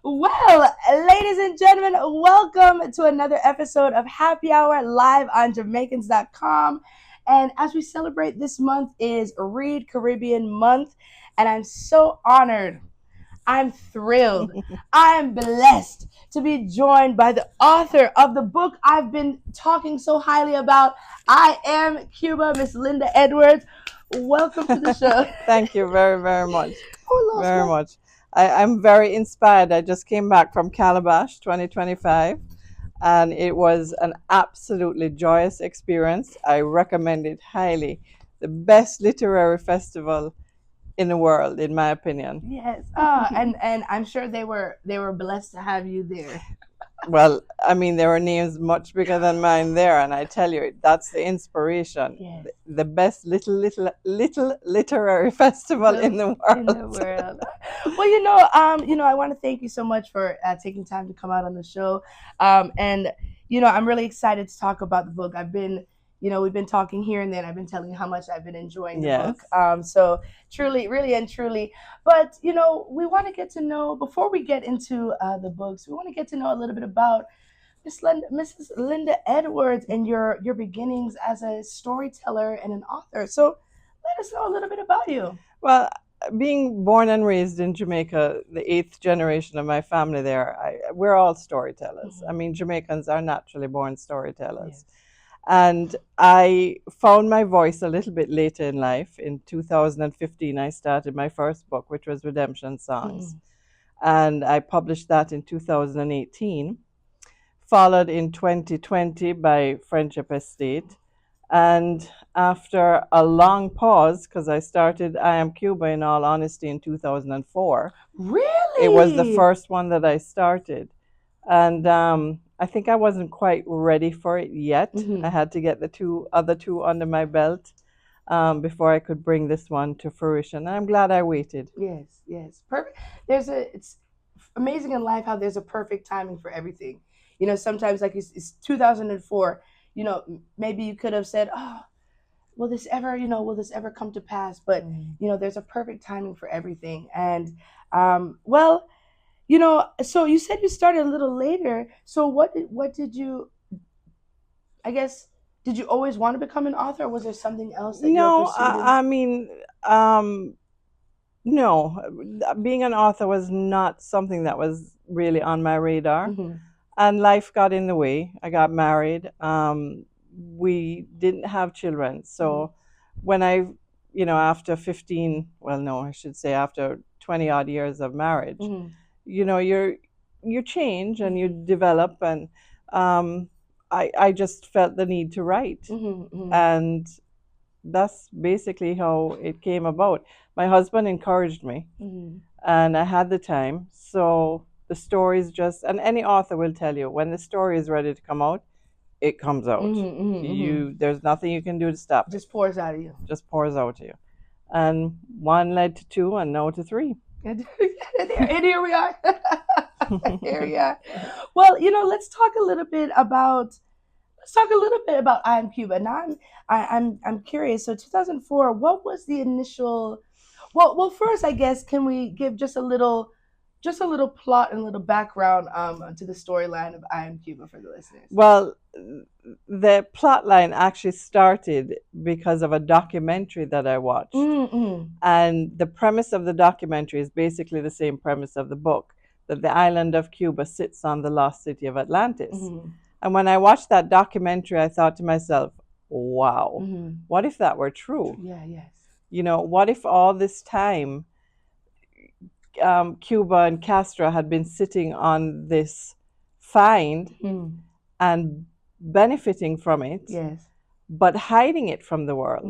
Well, ladies and gentlemen, welcome to another episode of Happy Hour live on Jamaicans.com. And as we celebrate, this month is Read Caribbean Month, and I'm so honored. I'm thrilled. I'm blessed to be joined by the author of the book I've been talking so highly about, I Am Cuba, Miss Lynda Edwards. Welcome to the show. Thank you very, very much. Oh, lost Very my. much. I'm very inspired. I just came back from Calabash 2025 and it was an absolutely joyous experience. I recommend it highly. The best literary festival in the world, in my opinion. Yes. And I'm sure they were blessed to have you there. Well, I mean, there were names much bigger than mine there, and I tell you, that's the inspiration. Yes. The best little literary festival in the world. In the world. Well, I want to thank you so much for taking time to come out on the show. And I'm really excited to talk about the book. We've been talking here and then. I've been telling you how much I've been enjoying the Yes. book. So truly, really and truly. But we want to get to know before we get into the books. We want to get to know a little bit about Mrs. Lynda Edwards and your beginnings as a storyteller and an author. So let us know a little bit about you. Well, being born and raised in Jamaica, the eighth generation of my family there, we're all storytellers. Mhm. I mean, Jamaicans are naturally born storytellers. Yes. And I found my voice a little bit later in life. In 2015, I started my first book, which was Redemption Songs. And I published that in 2018, followed in 2020 by Friendship Estate. And after a long pause, because I started I Am Cuba, in all honesty, in 2004. Really? It was the first one that I started. And I think I wasn't quite ready for it yet. Mhm. I had to get the other two under my belt before I could bring this one to fruition. And I'm glad I waited. Yes. Perfect. It's amazing in life how there's a perfect timing for everything. Sometimes like it's 2004. Maybe you could have said, "Oh, will this ever come to pass?" But there's a perfect timing for everything. And well, so you said you started a little later. So what did you? I guess did you always want to become an author, or was there something else that you were No, pursuing? I mean, no, being an author was not something that was really on my radar. Mhm. And life got in the way. I got married. We didn't have children. So when after 15, well, no, I should say after 20 odd years of marriage, Mhm. you change and you develop. And I just felt the need to write. Mhm. And that's basically how it came about. My husband encouraged me, Mhm. and I had the time. So the stories and any author will tell you, when the story is ready to come out, it comes out. There's nothing you can do to stop it. Just pours out of you. Just pours out to you. And one led to two, and now to three. And here we are. Here we are. Well, let's talk a little bit about I Am Cuba. Now I'm curious. So 2004, what was the initial? Well, first, I guess, can we give just a little plot and a little background to the storyline of I Am Cuba for the listeners? Well, the plot line actually started because of a documentary that I watched. Mm-hmm. And the premise of the documentary is basically the same premise of the book, that the island of Cuba sits on the lost city of Atlantis. Mm-hmm. And when I watched that documentary, I thought to myself, wow, what if that were true? Yeah, yes. What if all this time Cuba and Castro had been sitting on this find and benefiting from it, Yes. but hiding it from the world?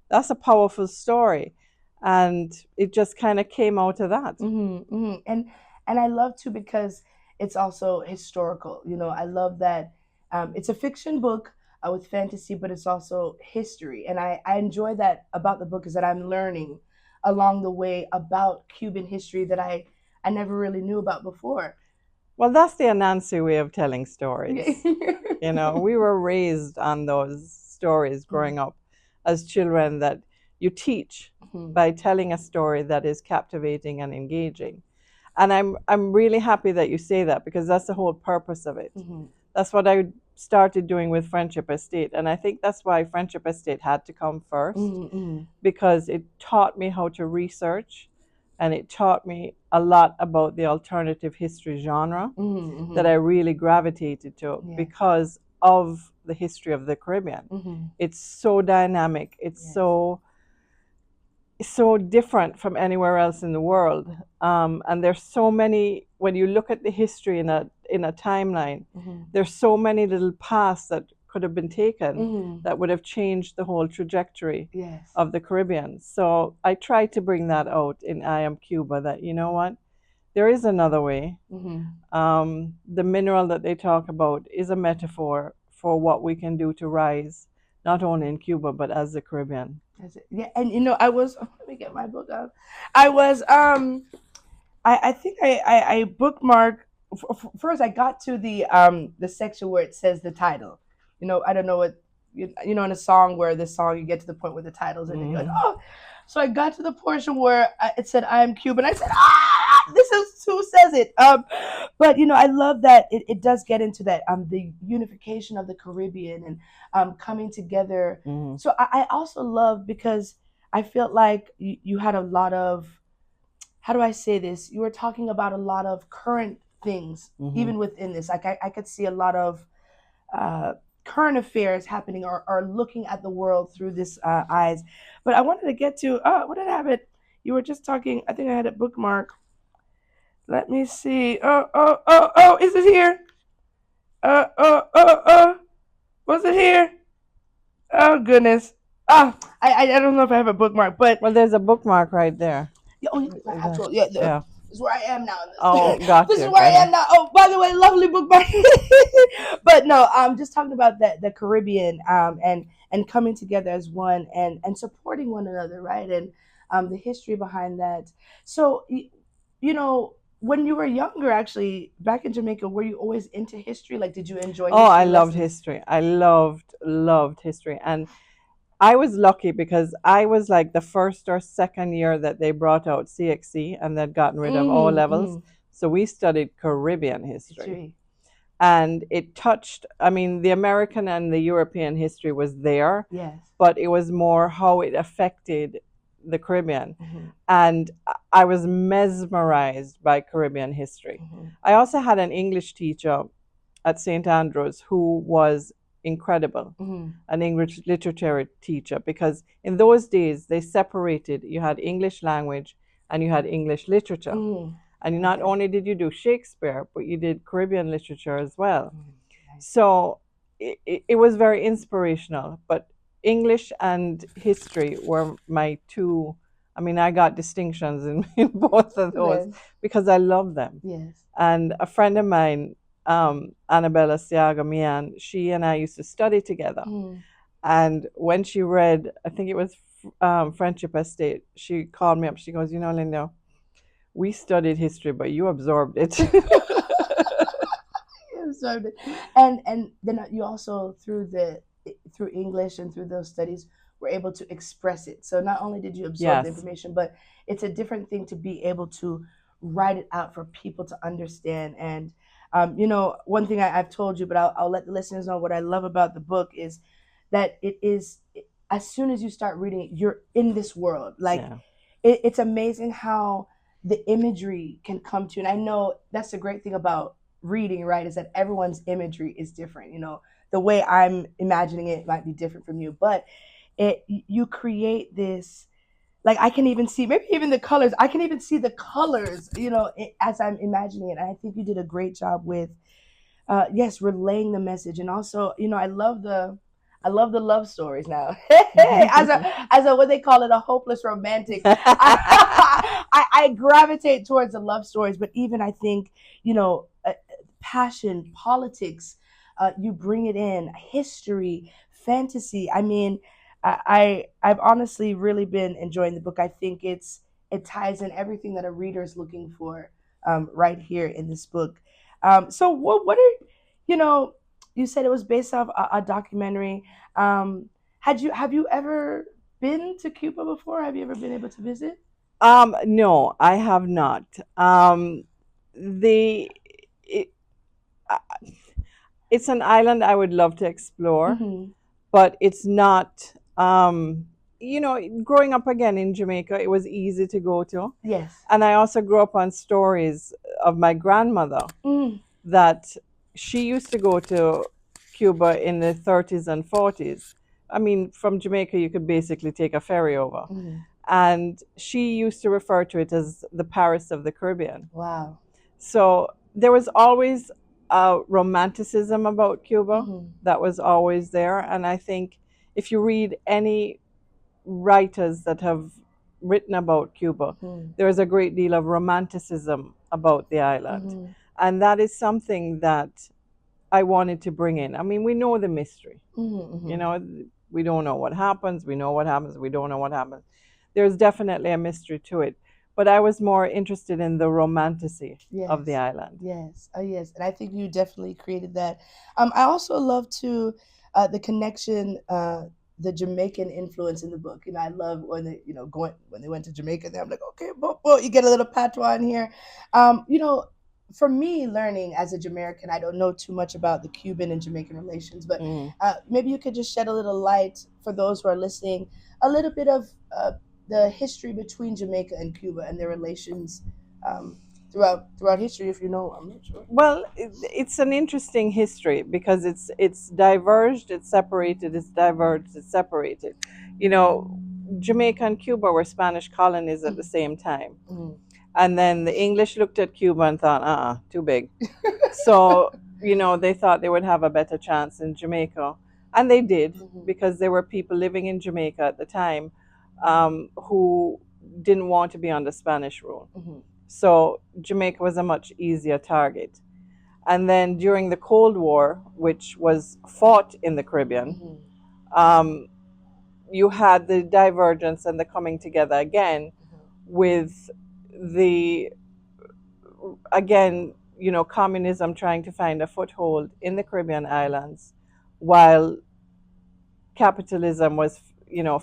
That's a powerful story. And it just kind of came out of that. And I love too, because it's also historical. I love that it's a fiction book with fantasy, but it's also history. And I enjoy that about the book, is that I'm learning along the way about Cuban history that I never really knew about before. Well, that's the Anansi way of telling stories. We were raised on those stories growing up as children, that you teach by telling a story that is captivating and engaging. And I'm really happy that you say that, because that's the whole purpose of it. Mm-hmm. That's what I started doing with Friendship Estate, and I think that's why Friendship Estate had to come first, Mm-hmm. because it taught me how to research, and it taught me a lot about the alternative history genre that Mm-hmm. I really gravitated to Yes. because of the history of the Caribbean. Mm-hmm. It's so dynamic. It's Yes. so different from anywhere else in the world. And there's so many, when you look at the history in a timeline, Mm-hmm. there's so many little paths that could have been taken Mm-hmm. that would have changed the whole trajectory Yes. of the Caribbean. So I try to bring that out in I Am Cuba, that, you know what, there is another way. Mm-hmm. The mineral that they talk about is a metaphor for what we can do to rise, not only in Cuba, but as the Caribbean. That's it. Yeah, and I was let me get my book out. I was I think I bookmarked first. I got to the section where it says the title. I don't know what in a song where the song you get to the point where the titles and then you're like, Mhm. oh. So I got to the portion where it said I am Cuban. I said, this is who says it. But I love that it does get into that the unification of the Caribbean and coming together. Mhm. So I also love because I felt like you had a lot of, how do I say this? You were talking about a lot of current things, Mhm. even within this. Like I could see a lot of uh, current affairs happening, or looking at the world through this eyes. But I wanted to get to, what did I have it? You were just talking, I think I had it bookmark. Let me see. Oh, is it here? Was it here? Oh, goodness. I don't know if I have a bookmark, but Well, there's a bookmark right there. yeah, oh, my actual, yeah, this Yeah. is where I am now. Oh, got This is you. where I Got am now. Oh, by the way, lovely bookmark. But no, I'm just talking about the Caribbean, and coming together as one, and supporting one another, right? And the history behind that. So, when you were younger, actually, back in Jamaica, were you always into history? Like, did you enjoy Oh, I history loved lessons? history. I loved history. And I was lucky because I was like the first or second year that they brought out CXC and they'd gotten rid of O levels. Mm-hmm. So we studied Caribbean history. History. And it touched, I mean, the American and the European history was there, Yes. but it was more how it affected the Caribbean. Mm-hmm. And I was mesmerized by Caribbean history. Mm-hmm. I also had an English teacher at St. Andrews who was incredible, Mm-hmm. an English literature teacher, because in those days they separated, you had English language and you had English literature. Mm-hmm. And not Okay. only did you do Shakespeare, but you did Caribbean literature as well. Mm-hmm. Nice. So it was very inspirational. But English and history were my two. I mean, I got distinctions in both of those Yes. because I love them. Yes. And a friend of mine, Annabella Siaga Mian, she and I used to study together. Mm. And when she read, I think it was Friendship Estate, she called me up. She goes, Linda, we studied history, but you absorbed it. Absorbed it. And then you also through English and through those studies were able to express it. So not only did you absorb the Yes. information, but it's a different thing to be able to write it out for people to understand. And one thing I've told you, but I'll let the listeners know what I love about the book is that it is, as soon as you start reading it, you're in this world. Like Yeah. it's amazing how the imagery can come to. And I know that's the great thing about reading, right? Is that everyone's imagery is different. The way I'm imagining it might be different from you, but you create this, like, I can even see, maybe even the colors. I can even see the colors, as I'm imagining it. And I think you did a great job with, yes, relaying the message. And also, I love the love stories now. As a what they call it, a hopeless romantic. I gravitate towards the love stories, but even I think, passion, politics, you bring it in, history, fantasy. I mean, I've honestly really been enjoying the book. I think it ties in everything that a reader is looking for, right here in this book. So what are, you know you said it was based off a documentary. Have you ever been to Cuba before? Have you ever been able to visit? No, I have not. The it, uh, it's an island I would love to explore, Mm-hmm. but it's not. Growing up again in Jamaica, it was easy to go to, Yes. and I also grew up on stories of my grandmother Mm-hmm. that she used to go to Cuba in the 30s and 40s. I mean, from Jamaica, you could basically take a ferry over. Mm-hmm. And she used to refer to it as the Paris of the Caribbean. Wow. So there was always a romanticism about Cuba Mm-hmm. that was always there. And I think if you read any writers that have written about Cuba, Mm-hmm. there is a great deal of romanticism about the island. Mm-hmm. And that is something that I wanted to bring in. I mean, we know the mystery. Mm-hmm. You know, we don't know what happens. We know what happens. We don't know what happens. There's definitely a mystery to it. But I was more interested in the romanticy of the Yes. island. Yes. Oh, yes. And I think you definitely created that. I also love to the connection, the Jamaican influence in the book. You know, I love when they, going when they went to Jamaica. There, I'm like, okay, you get a little patois in here. You know, for me, learning as a Jamaican, I don't know too much about the Cuban and Jamaican relations, but Mm. maybe you could just shed a little light for those who are listening, a little bit of the history between Jamaica and Cuba and their relations. Um, throughout history, if you know. I'm not sure. Well, it's an interesting history because it's diverged, it's separated, it's diverged, it's separated. You know, Jamaica and Cuba were Spanish colonies at the same time. Mm-hmm. And then the English looked at Cuba and thought, too big. So, they thought they would have a better chance in Jamaica. And they did, Mm-hmm. because there were people living in Jamaica at the time who didn't want to be under Spanish rule. Mm-hmm. So, Jamaica was a much easier target. And then during the Cold War, which was fought in the Caribbean, Mm-hmm. um, you had the divergence and the coming together again with the again, communism trying to find a foothold in the Caribbean islands, while capitalism was,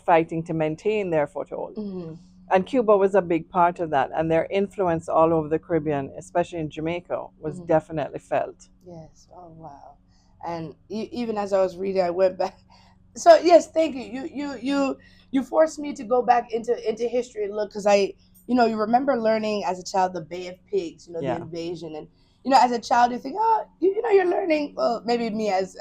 fighting to maintain their foothold. Mm-hmm. And Cuba was a big part of that, and their influence all over the Caribbean, especially in Jamaica, was Mm-hmm. definitely felt. Yes. Oh wow. And even as I was reading, I went back. So yes, thank you. You forced me to go back into history and look because you remember learning as a child the Bay of Pigs, the Yeah. invasion, and as a child you think, oh, you're learning. Well, maybe me as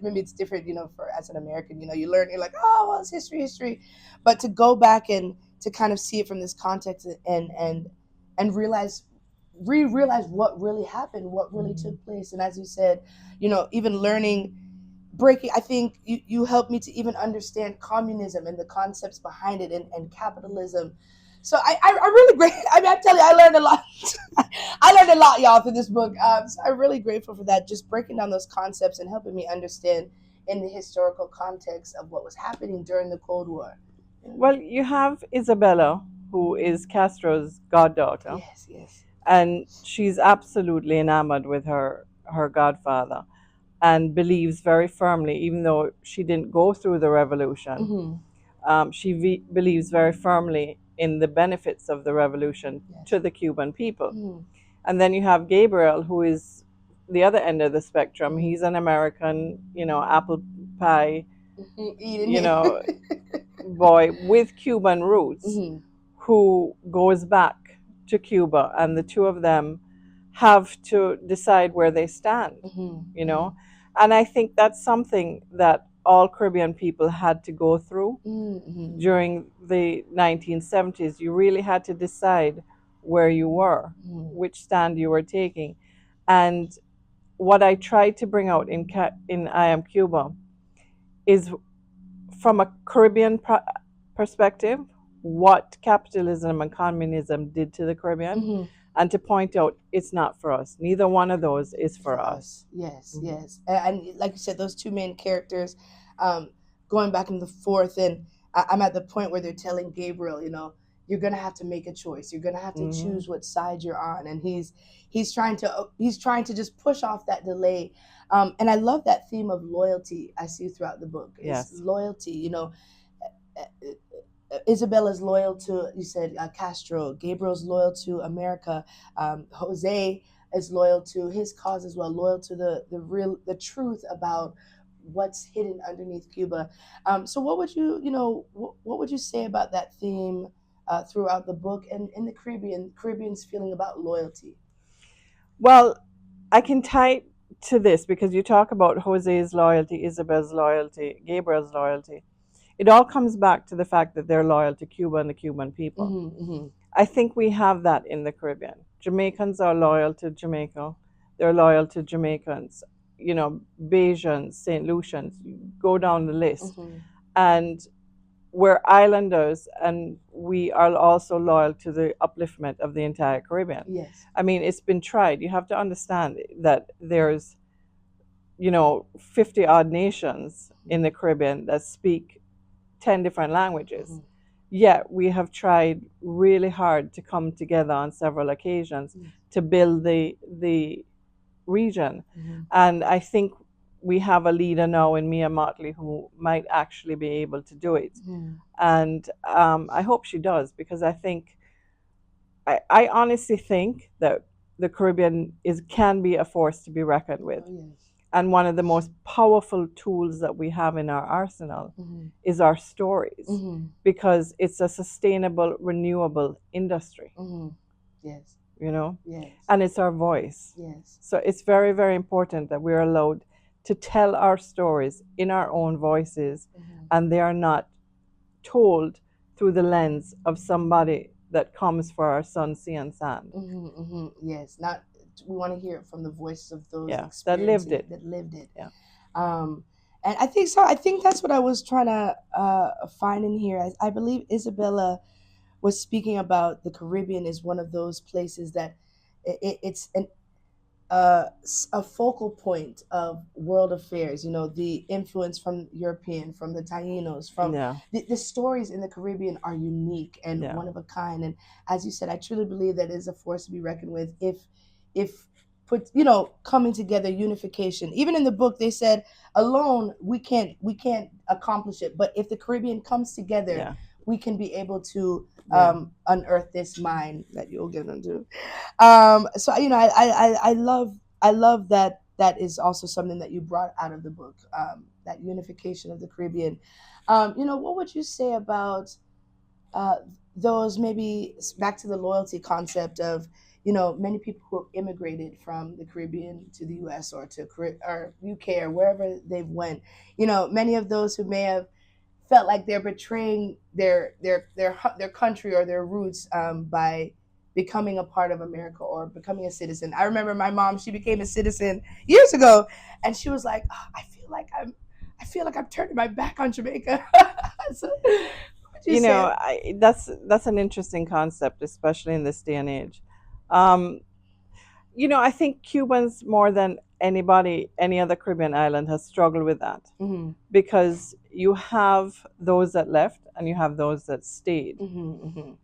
maybe it's different, for as an American, you learn, you're like, oh, well, it's history, but to go back and to kind of see it from this context and realize what really happened, what really took place, and as you said, even learning breaking, I think you helped me to even understand communism and the concepts behind it, and capitalism. So I really great. I mean, I tell you, I learned a lot. I learned a lot, y'all, through this book. So I'm really grateful for that, just breaking down those concepts and helping me understand in the historical context of what was happening during the Cold War. Well, you have Isabella, who is Castro's goddaughter, Yes, yes. and she's absolutely enamored with her godfather, and believes very firmly, even though she didn't go through the revolution, Mm-hmm. she believes very firmly in the benefits of the revolution Yes. to the Cuban people. Mm-hmm. And then you have Gabriel, who is the other end of the spectrum. Mm-hmm. He's an American, apple pie, Eating you it. know, boy with Cuban roots, Mm-hmm. who goes back to Cuba, and the two of them have to decide where they stand, Mm-hmm. you know. And I think that's something that all Caribbean people had to go through Mm-hmm. during the 1970s. You really had to decide where you were, Mm-hmm. which stand you were taking. And what I tried to bring out in I Am Cuba is, from a Caribbean perspective, what capitalism and communism did to the Caribbean, Mm-hmm. and to point out it's not for us. Neither one of those is for us. Yes, Mhm. yes. And like you said, those two main characters, going back and forth, and I'm at the point where they're telling Gabriel, you're gonna have to make a choice. You're gonna have to Mhm. choose what side you're on, and he's trying to just push off that delay. And I love that theme of loyalty I see throughout the book. Is Yes. loyalty, Isabella's loyal to, you said, Castro. Gabriel's loyal to America. Jose is loyal to his cause as well, loyal to the truth about what's hidden underneath Cuba. So what would what would you say about that theme throughout the book and in the Caribbean's feeling about loyalty? Well, I can tie it to this because you talk about Jose's loyalty, Isabel's loyalty, Gabriel's loyalty. It all comes back to the fact that they're loyal to Cuba and the Cuban people. I think we have that in the Caribbean. Jamaicans are loyal to Jamaica. They're loyal to Jamaicans. You know, Bajans, St. Lucians, go down the list. And we're islanders, and we are also loyal to the upliftment of the entire Caribbean. Yes. I mean, it's been tried. You have to understand that there's, 50 odd nations in the Caribbean that speak 10 different languages. Yet we have tried really hard to come together on several occasions to build the region. And I think we have a leader now in Mia Motley who might actually be able to do it. And I hope she does, because I honestly think that the Caribbean can be a force to be reckoned with. And one of the most powerful tools that we have in our arsenal is our stories, because it's a sustainable, renewable industry. Yes. Yes. And it's our voice. Yes. So it's very, very important that we're allowed to tell our stories in our own voices, and they are not told through the lens of somebody that comes for our sun, sea, and sand. Yes, not. We want to hear it from the voices of those that lived it. That lived it. Yeah. And I think so. I think that's what I was trying to find in here. I believe Isabella was speaking about the Caribbean is one of those places that it's a focal point of world affairs. The influence from European, from the Tainos, from the stories in the Caribbean are unique and one of a kind. And as you said, I truly believe that is a force to be reckoned with. If put coming together, unification. Even in the book, they said alone we can't accomplish it, but if the Caribbean comes together, we can be able to unearth this mine that you'll get into. So I love that. That is also something that you brought out of the book, that unification of the Caribbean. What would you say about those, maybe back to the loyalty concept of many people who have immigrated from the Caribbean to the U.S. or to or UK or wherever they went. Many of those who may have felt like they're betraying their country or their roots by becoming a part of America or becoming a citizen. I remember my mom; she became a citizen years ago, and she was like, oh, I feel like I'm turning my back on Jamaica." So, that's an interesting concept, especially in this day and age. I think Cubans, more than any other Caribbean island, has struggled with that, because you have those that left and you have those that stayed.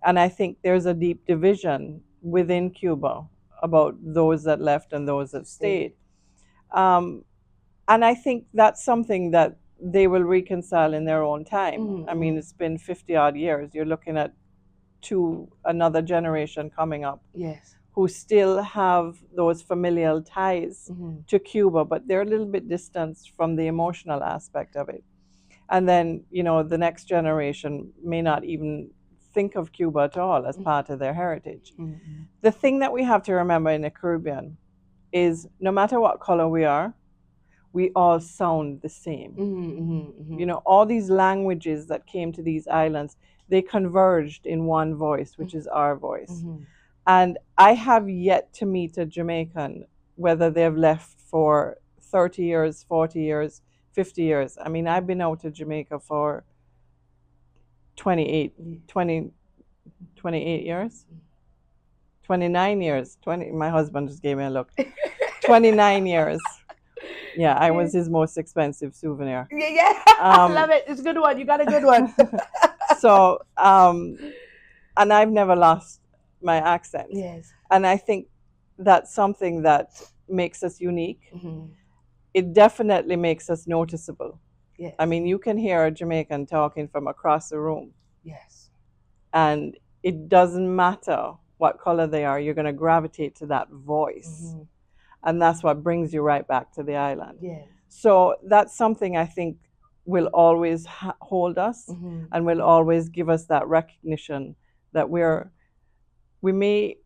And I think there's a deep division within Cuba about those that left and those that stayed. And I think that's something that they will reconcile in their own time. I mean, it's been 50 odd years. You're looking at another generation coming up. Yes. Who still have those familial ties to Cuba, but they're a little bit distanced from the emotional aspect of it. And then, the next generation may not even think of Cuba at all as part of their heritage. The thing that we have to remember in the Caribbean is no matter what color we are, we all sound the same. All these languages that came to these islands, they converged in one voice, which is our voice. And I have yet to meet a Jamaican, whether they've left for 30 years, 40 years, 50 years. I mean, I've been out to Jamaica for 28 years, 29 years, my husband just gave me a look, 29 years. Yeah, I was his most expensive souvenir. Yeah. I love it. It's a good one. You got a good one. So, and I've never lost my accent. Yes. And I think that's something that makes us unique. It definitely makes us noticeable. Yes. I mean, you can hear a Jamaican talking from across the room. Yes. and it doesn't matter what color they are, you're going to gravitate to that voice. And that's what brings you right back to the island. Yes. So that's something I think will always hold us and will always give us that recognition that we may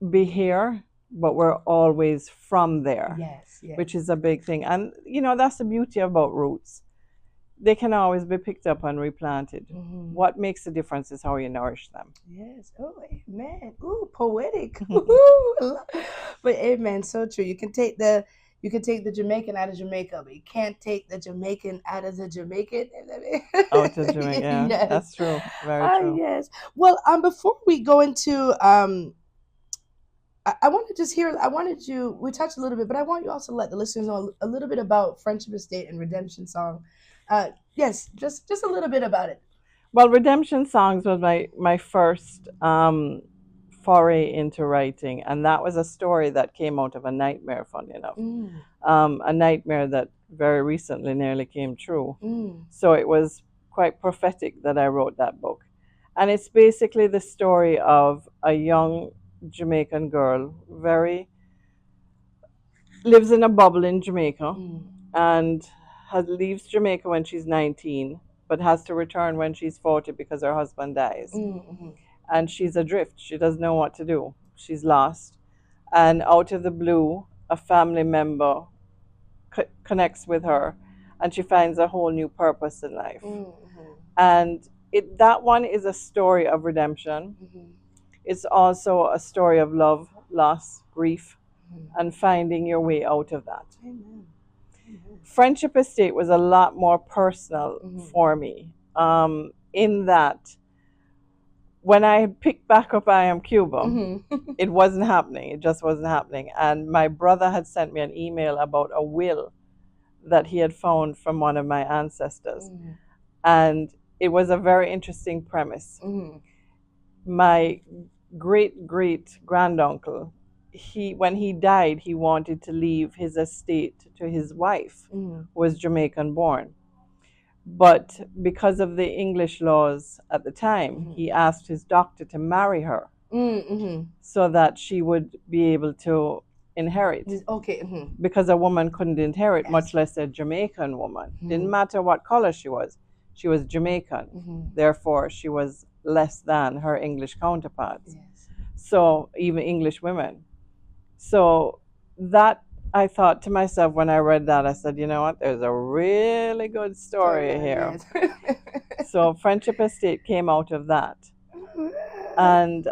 be here, but we're always from there. Yes, yes. Which is a big thing. And that's the beauty about roots. They can always be picked up and replanted. What makes the difference is how you nourish them. Yes. Oh, amen. Ooh, poetic. But amen, so true. You can take the Jamaican out of Jamaica, but you can't take the Jamaican out of the Jamaican. Out of Jamaica, yeah. Yes. That's true. Very true. Yes. Well, before we go into I want to just hear. We touched a little bit, but I want you also to let the listeners know a little bit about Friendship Estate and Redemption Song. Yes, just a little bit about it. Well, Redemption Songs was my first foray into writing, and that was a story that came out of a nightmare, funny enough. A nightmare that very recently nearly came true. So it was quite prophetic that I wrote that book. And it's basically the story of a young Jamaican girl, lives in a bubble in Jamaica, and leaves Jamaica when she's 19, but has to return when she's 40 because her husband dies. And she's adrift. She doesn't know what to do. She's lost. And out of the blue, a family member connects with her, and she finds a whole new purpose in life. And that one is a story of redemption. It's also a story of love, loss, grief, and finding your way out of that. Amen. Friendship Estate was a lot more personal for me, in that when I picked back up AM CUBA, it wasn't happening. It just wasn't happening. And my brother had sent me an email about a will that he had found from one of my ancestors. And it was a very interesting premise. My great granduncle, when he died, he wanted to leave his estate to his wife, who was Jamaican born. But because of the English laws at the time, he asked his doctor to marry her so that she would be able to inherit. Okay. Because a woman couldn't inherit, much less a Jamaican woman. Didn't matter what color she was Jamaican. Therefore, she was less than her English counterparts. So even English women. So that, I thought to myself when I read that, I said, you know what, there's a really good story here. So Friendship Estate came out of that. And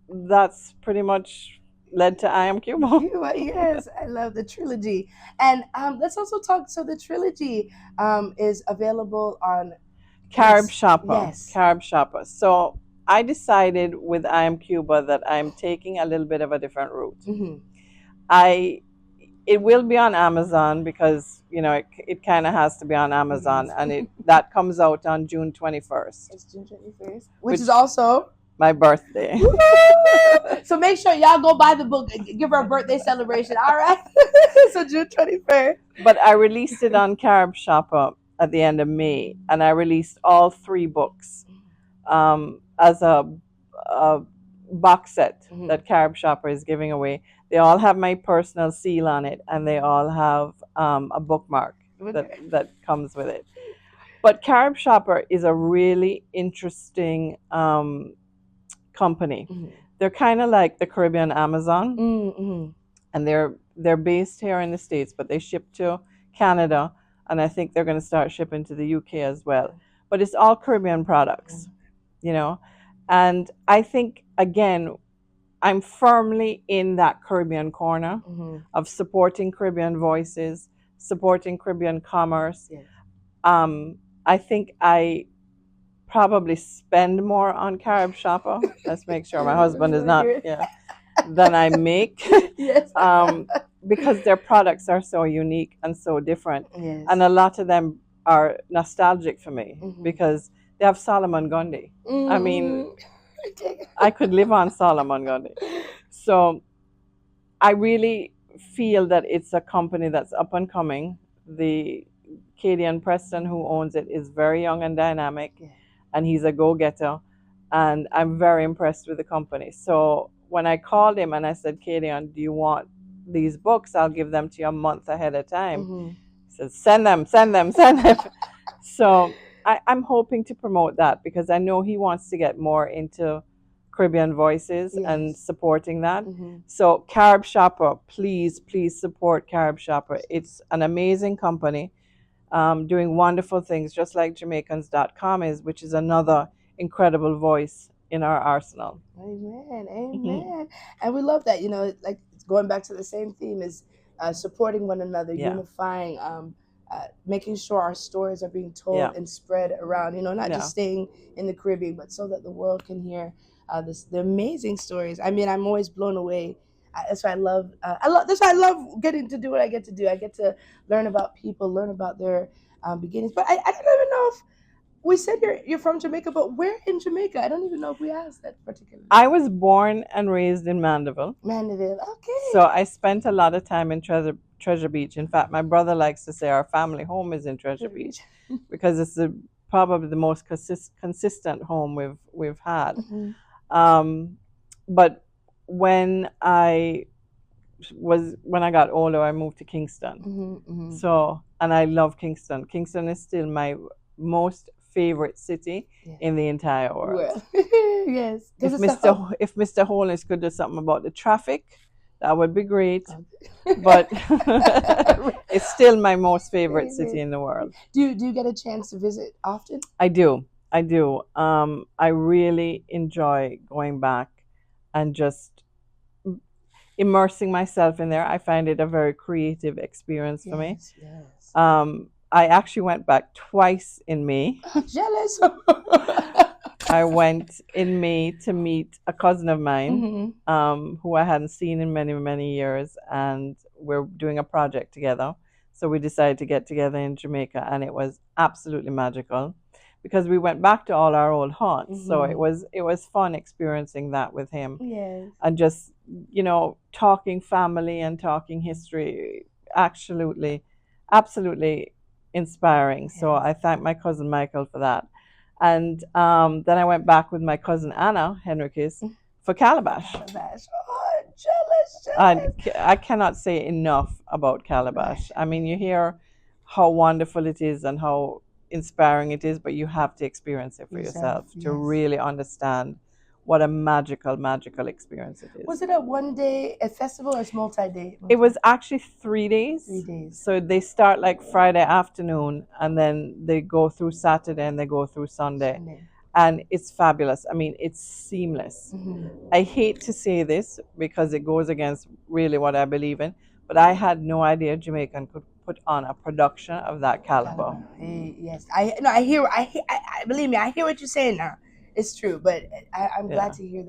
that's pretty much led to AM CUBA. Yes, I love the trilogy. And let's also talk, so the trilogy is available on Carib Shopper. Yes. Carib Shopper. So I decided with AM CUBA that I'm taking a little bit of a different route. It will be on Amazon because it kind of has to be on Amazon, and that comes out on June 21st. It's June 21st, which is also my birthday. So make sure y'all go buy the book and give her a birthday celebration. All right. So June 21st. But I released it on Carib Shopper at the end of May, and I released all 3 books as a box set that Carib Shopper is giving away. They all have my personal seal on it, and they all have a bookmark that comes with it. But Carib Shopper is a really interesting company. They're kind of like the Caribbean Amazon, and they're based here in the States, but they ship to Canada, and I think they're going to start shipping to the UK as well. But it's all Caribbean products, and I think, again, I'm firmly in that Caribbean corner of supporting Caribbean voices, supporting Caribbean commerce. I think I probably spend more on Carib Shopper. Let's make sure my husband is not, than I make. Yes. Because their products are so unique and so different. And a lot of them are nostalgic for me because they have Solomon Grundy. I mean, I could live on Solomon Grundy. So I really feel that it's a company that's up and coming. The Cadian Preston, who owns it, is very young and dynamic. and he's a go-getter, and I'm very impressed with the company. So when I called him and I said, Kadian, do you want these books? I'll give them to you a month ahead of time. Mm-hmm. He says, send them, send them, send them. So I'm hoping to promote that because I know he wants to get more into Caribbean voices and Yes. supporting that. Mm-hmm. So Carib Shopper, please, please support Carib Shopper. It's an amazing company, doing wonderful things, just like Jamaicans.com is, which is another incredible voice in our arsenal. Amen. Mhm. Amen. And we love that. Like going back to the same theme is supporting one another, Yeah, unifying, making sure our stories are being yeah, told and spread around. Not just yeah. staying in the Caribbean, but so that the world can hear the amazing stories. I mean, I'm always blown away. That's why I love. I love. That's why I love getting to do what I get to do. I get to learn about people, learn about their beginnings. But I don't even know if we said you're from Jamaica, but where in Jamaica? I don't even know if we asked that particularly. I was born and raised in Mandeville. Mandeville. So Okay. I spent a lot of time in Treasure Beach. In fact, my brother likes to say our family home is in Treasure Beach because it's probably the most consistent home we've had. Mm-hmm. Um, but when when I got older, I moved to Kingston. Mm-hmm. Mm-hmm. So, and I love Kingston. Kingston is still my most favorite city Yes. in the entire world. Well, yes, If because it's a hub. Mr. Holness could do something about the traffic, that would be great. Okay. But it's still my most favorite city in the world. Do you get a chance to visit often? I do. I do. I really enjoy going back and just immersing myself in there. I find it a very creative experience for me. Yes, yes. I actually went back twice in May. I'm jealous. I went in May to meet a cousin of mine, Mm-hmm. who I hadn't seen in many, many years, and we're doing a project together. So we decided to get together in Jamaica, and it was absolutely magical because we went back to all our old haunts. So Mm-hmm. it was fun experiencing that with him, Yes. and just talking family and talking history. Absolutely inspiring. So Yes. I thank my cousin Michael for that. And then I went back with my cousin Anna Henriquez for Calabash. Calabash. Oh, jealous, And jealous. I cannot say enough about Calabash. Right. I mean, you hear how wonderful it is and how inspiring it is, but you have to experience it for Yourself, yourself to yes. really understand what a magical experience it is. Was it a one day a festival or it's multi-day? It was actually 3 days. 3 days. So they start like Friday afternoon and then they go through Saturday and they go through Sunday. And it's fabulous. I mean, it's seamless. Mm-hmm. I hate to say this because it goes against really what I believe in, but I had no idea Jamaican could put on a production of that caliber. Yes, I hear. I believe me. I hear what you're saying now. It's true, but I'm glad to hear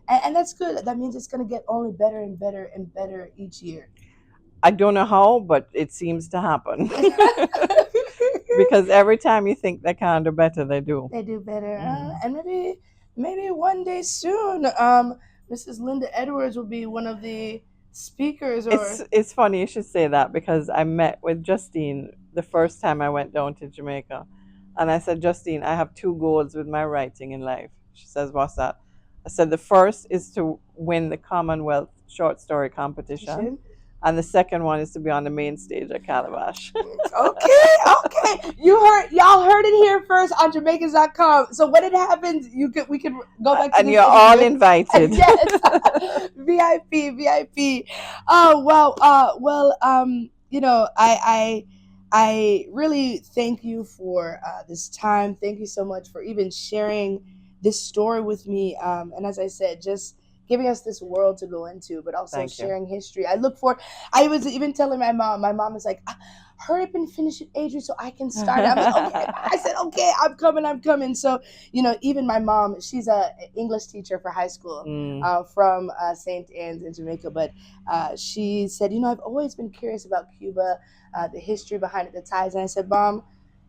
and that's good. That means it's gonna get only better and better and better each year. I don't know how, but it seems to happen. Because every time you think they can do better, they do. They do better, and maybe one day soon, Mrs. Lynda Edwards will be one of the speakers. Or it's funny you should say that because I met with Justine the first time I went down to Jamaica, and I said, Justine, I have 2 goals with my writing in life. She says, what's that? I said the first is to win the Commonwealth short story competition. And the second one is to be on the main stage at Calabash. Okay. Y'all heard it here first on Jamaicans.com. So when it happens, we could go back to and you're all invited. Yes. VIP. Oh well, I really thank you for this time. Thank you so much for even sharing this story with me. And as I said, just giving us this world to go into, but also sharing history. I was even telling my mom is like, hurry up and finish it, Adrian, so I can start. I'm like, okay. I said, okay, I'm coming. So, even my mom, she's a English teacher for high school from St. Anne's in Jamaica. But she said, I've always been curious about Cuba, the history behind it, the ties. And I said, Mom,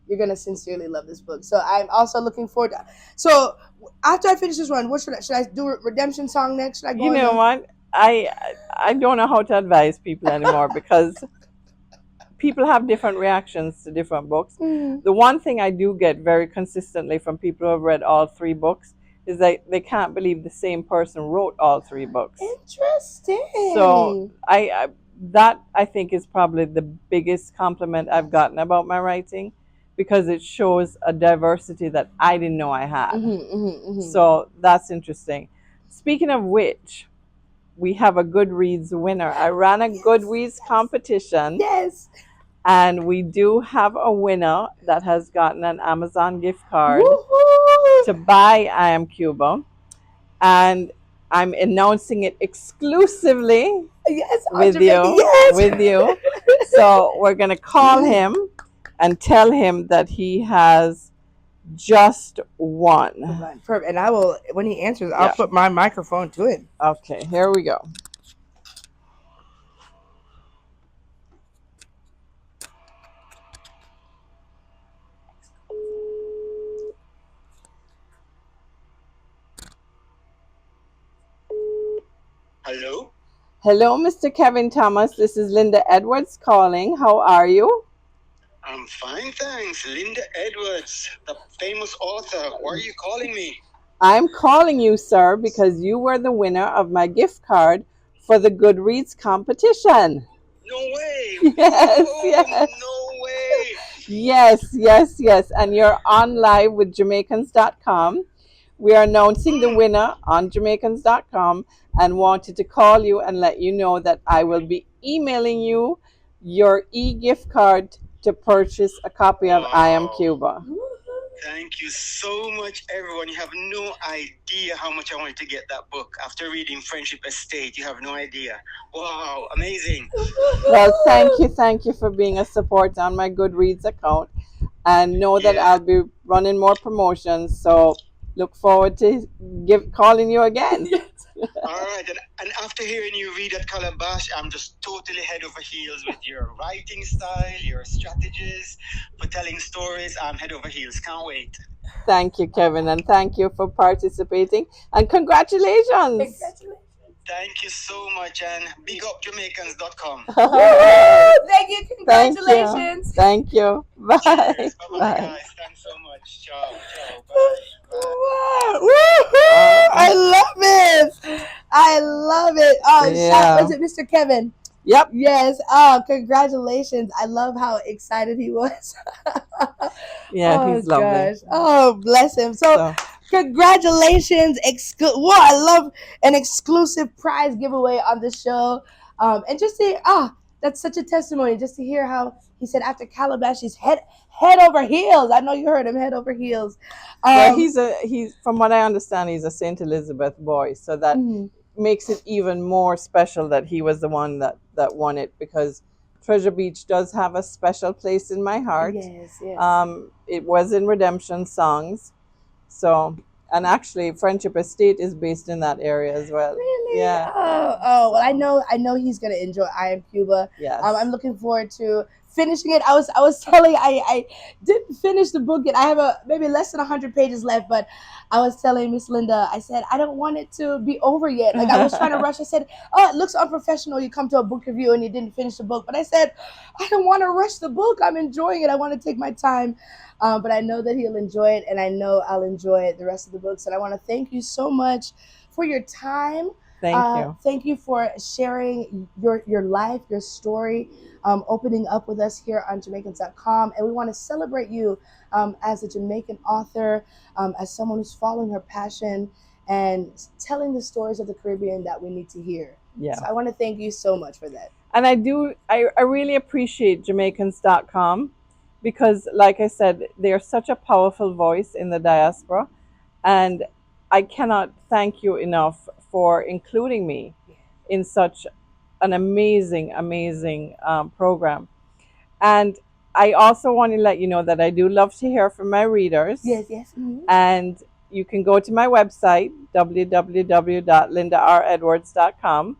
you're going to sincerely love this book. So I'm also looking forward to. So after I finish this one, what should I do? A redemption song next? Should I go? What? I don't know how to advise people anymore because people have different reactions to different books. Mm. The one thing I do get very consistently from people who have read all three books is that they can't believe the same person wrote all three books. Interesting. So that I think is probably the biggest compliment I've gotten about my writing, because it shows a diversity that I didn't know I had. So that's interesting. Speaking of which, we have a Goodreads winner. I ran a Goodreads competition. Yes. And we do have a winner that has gotten an Amazon gift card Woohoo! to buy AM CUBA. And I'm announcing it exclusively Yes, with you. yes. With you. So we're going to call him and tell him that he has just won. Perfect. And I will, when he answers, I'll Yeah. put my microphone to him. Okay, here we go. Hello? Hello, Mr. Kevin Thomas. This is Lynda Edwards calling. How are you? I'm fine, thanks. Lynda Edwards, the famous author. Why are you calling me? I'm calling you, sir, because you were the winner of my gift card for the Goodreads competition. No way! Yes, Oh, yes. no way! Yes. And you're on live with Jamaicans.com. We are announcing the winner on Jamaicans.com and wanted to call you and let you know that I will be emailing you your e-gift card to purchase a copy of AM CUBA. Thank you so much, everyone. You have no idea how much I wanted to get that book. After reading Friendship Estate, you have no idea. Wow, amazing. Well, thank you for being a support on my Goodreads account. And know that I'll be running more promotions. So look forward to calling you again. All right, and after hearing you read at Calabash, I'm just totally head over heels with your writing style, your strategies for telling stories. I'm head over heels. Can't wait. Thank you, Kevin, and thank you for participating. And congratulations. Thank you so much, and big up Jamaicans.com. Thank you. Congratulations. Thank you. Bye. Cheers. Bye-bye, Bye. guys. Thanks so much. Ciao. Bye. Wow. Woo-hoo! I love it. Oh, Yeah. is it Mr. Kevin? Yep. Yes. Oh, congratulations. I love how excited he was. Yeah, he's lovely. Gosh. Oh, bless him. So congratulations. I love an exclusive prize giveaway on the show. And just to that's such a testimony, just to hear how he said after Calabash he's head over heels. I know you heard him, head over heels. Yeah, he's from what I understand, he's a St. Elizabeth boy, so that makes it even more special that he was the one that won it, because Treasure Beach does have a special place in my heart. Yes. It was in Redemption Songs, so, and actually Friendship Estate is based in that area as well. Really? Yeah. Oh, well, I know he's gonna enjoy I Am CUBA. Yes. I'm looking forward to finishing it. I was telling I didn't finish the book yet. I have maybe less than 100 pages left, but I was telling Miss Lynda, I said I don't want it to be over yet. Like I was trying to rush. I said, oh, it looks unprofessional. You come to a book review and you didn't finish the book. But I said, I don't want to rush the book. I'm enjoying it. I want to take my time. But I know that he'll enjoy it, and I know I'll enjoy the rest of the books. And I want to thank you so much for your time. Thank you. Thank you for sharing your life, your story, opening up with us here on Jamaicans.com. And we want to celebrate you as a Jamaican author, as someone who's following her passion and telling the stories of the Caribbean that we need to hear. Yeah. So I want to thank you so much for that. And I really appreciate Jamaicans.com, because, like I said, they're such a powerful voice in the diaspora. And I cannot thank you enough for including me in such an amazing program. And I also want to let you know that I do love to hear from my readers. Yes. And you can go to my website, www.lyndaredwards.com,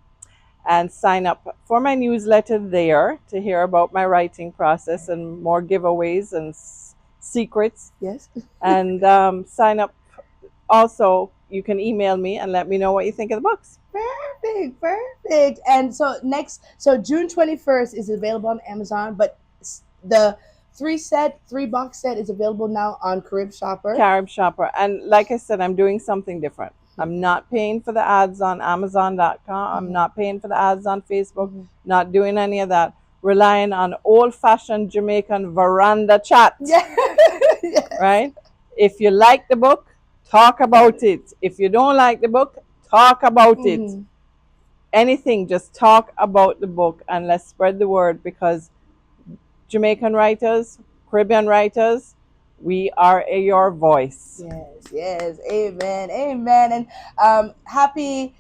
and sign up for my newsletter there to hear about my writing process and more giveaways and secrets. Yes. And sign up. Also, you can email me and let me know what you think of the books. Perfect. And so June 21st is available on Amazon, but the three box set is available now on Carib Shopper. Carib Shopper. And like I said, I'm doing something different. I'm not paying for the ads on Amazon.com. I'm not paying for the ads on Facebook. Not doing any of that. Relying on old-fashioned Jamaican veranda chat. Yeah. Yes. Right? If you like the book, talk about it. If you don't like the book, talk about it. Anything, just talk about the book and let's spread the word, because Jamaican writers, Caribbean writers, we are your voice. Yes. Amen. And happy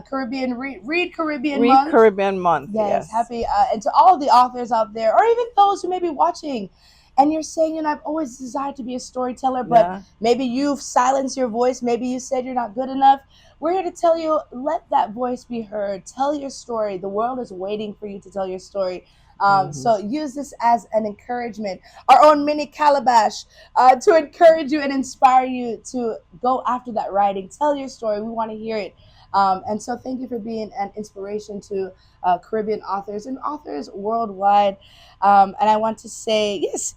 Caribbean Read Caribbean Month. Read Caribbean Month. Yes. Happy and to all the authors out there, or even those who may be watching, and you're saying, I've always desired to be a storyteller, but maybe you've silenced your voice. Maybe you said you're not good enough. We're here to tell you, let that voice be heard. Tell your story. The world is waiting for you to tell your story. So use this as an encouragement, our own mini calabash, to encourage you and inspire you to go after that writing. Tell your story. We want to hear it. And so thank you for being an inspiration to Caribbean authors and authors worldwide. And I want to say, yes,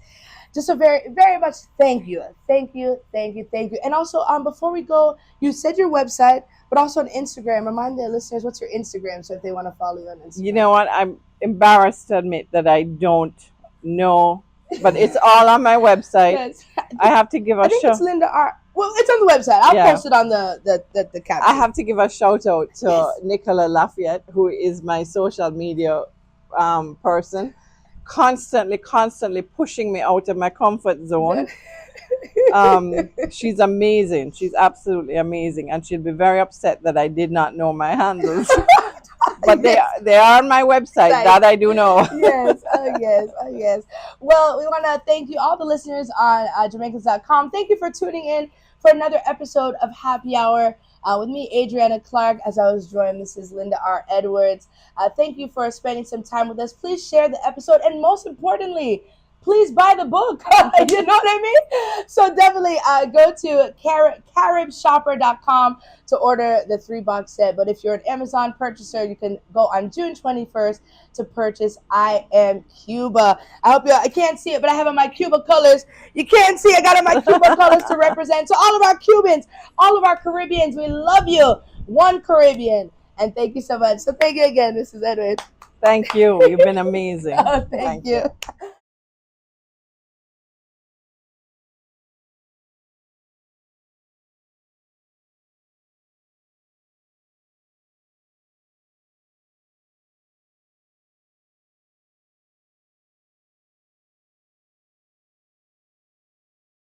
just a very, very much thank you. And also, before we go, you said your website, but also on Instagram. Remind the listeners, what's your Instagram, so if they want to follow you on Instagram. You know what? I'm embarrassed to admit that I don't know, but it's all on my website. Yes. I have to give a I think it's Lynda R. Well, it's on the website. I'll post it on the caption. I have to give a shout out to Nicola Lafayette, who is my social media person, constantly pushing me out of my comfort zone. She's amazing. She's absolutely amazing, and she'll be very upset that I did not know my handles. But they are on my website. That I do know. Yes. Well, we want to thank you, all the listeners on Jamaicans.com. Thank you for tuning in for another episode of Happy Hour with me, Adrianna Clark, as I was joined. This is Lynda R. Edwards. Thank you for spending some time with us. Please share the episode, and most importantly, please buy the book. You know what I mean? So definitely go to caribshopper.com to order the 3-box set. But if you're an Amazon purchaser, you can go on June 21st to purchase I Am Cuba. I hope I can't see it, but I have on my Cuba colors. You can't see, I got on my Cuba colors to represent. So all of our Cubans, all of our Caribbeans, we love you. One Caribbean. And thank you so much. So thank you again. This is Edward. Thank you. You've been amazing. Thank you.